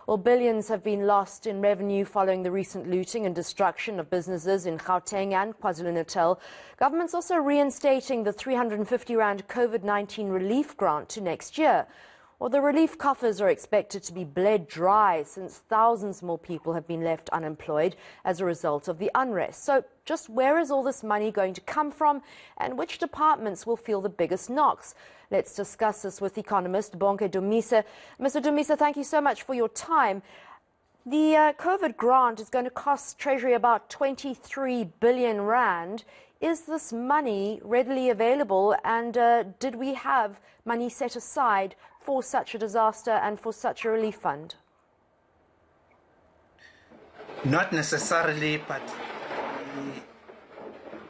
Well, billions have been lost in revenue following the recent looting and destruction of businesses in Gauteng and KwaZulu-Natal. Government's also reinstating the R350 COVID-19 relief grant to next year. Well, the relief coffers are expected to be bled dry since thousands more people have been left unemployed as a result of the unrest. So just where is all this money going to come from, and which departments will feel the biggest knocks? Let's discuss this with economist Bonke Dumisa. Mr. Dumisa, thank you so much for your time. The COVID grant is going to cost Treasury about 23 billion rand. Is this money readily available, and did we have money set aside for such a disaster and for such a relief fund? Not necessarily, but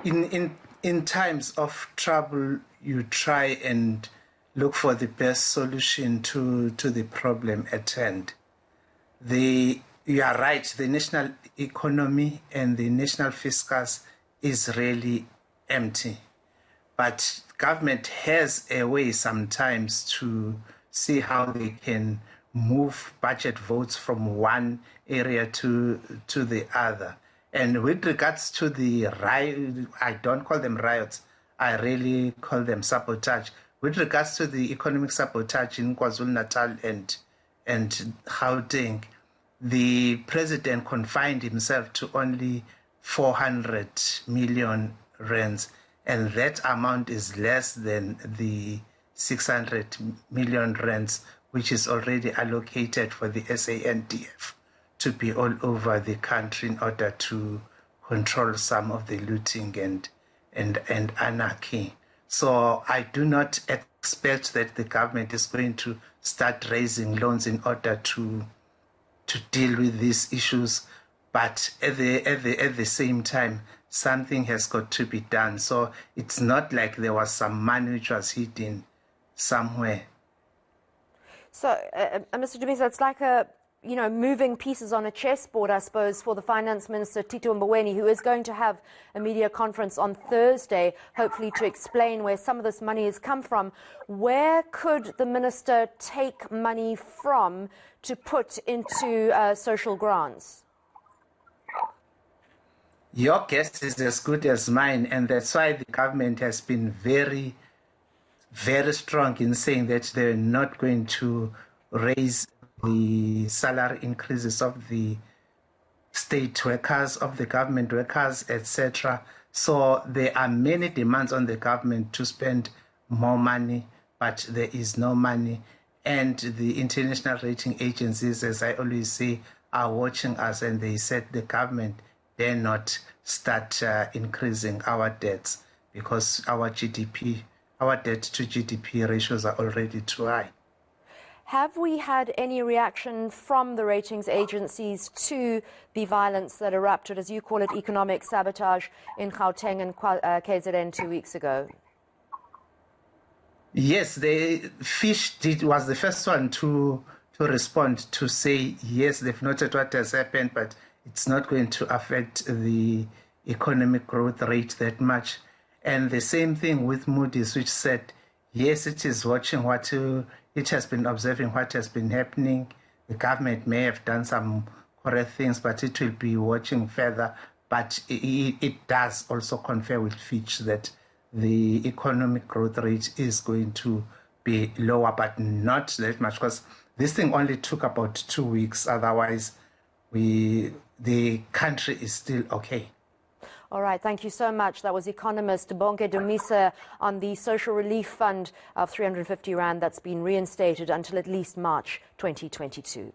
in times of trouble, you try and look for the best solution to the problem at hand. You are right, the national economy and the national fiscus is really empty. But government has a way sometimes to see how they can move budget votes from one area to the other. And with regards to the riot, I don't call them riots, I really call them sabotage. With regards to the economic sabotage in KwaZulu-Natal and Gauteng, the president confined himself to only 400 million rands, and that amount is less than the 600 million rands, which is already allocated for the SANDF to be all over the country in order to control some of the looting and anarchy. So I do not expect that the government is going to start raising loans in order to deal with these issues. But at the same time, something has got to be done. So it's not like there was some money which was hidden somewhere. So, Mr. Dumisa, it's like moving pieces on a chessboard, I suppose, for the Finance Minister, Tito Mboweni, who is going to have a media conference on Thursday, hopefully to explain where some of this money has come from. Where could the minister take money from to put into social grants? Your guess is as good as mine, and that's why the government has been very, very strong in saying that they're not going to raise the salary increases of the state workers, of the government workers, etc. So there are many demands on the government to spend more money, but there is no money. And the international rating agencies, as I always say, are watching us, and they said the government dare not start increasing our debts because our debt to GDP ratios are already too high. Have we had any reaction from the ratings agencies to the violence that erupted, as you call it, economic sabotage in Gauteng and KZN 2 weeks ago? Yes, the Fish was the first one to respond, to say, yes, they've noted what has happened, but it's not going to affect the economic growth rate that much. And the same thing with Moody's, which said, yes, it is watching it has been observing what has been happening. The government may have done some correct things, but it will be watching further. But it does also confer with Fitch that the economic growth rate is going to be lower, but not that much, because this thing only took about 2 weeks. Otherwise, the country is still okay. All right, thank you so much. That was economist Bonke Dumisa on the social relief fund of 350 rand that's been reinstated until at least March 2022.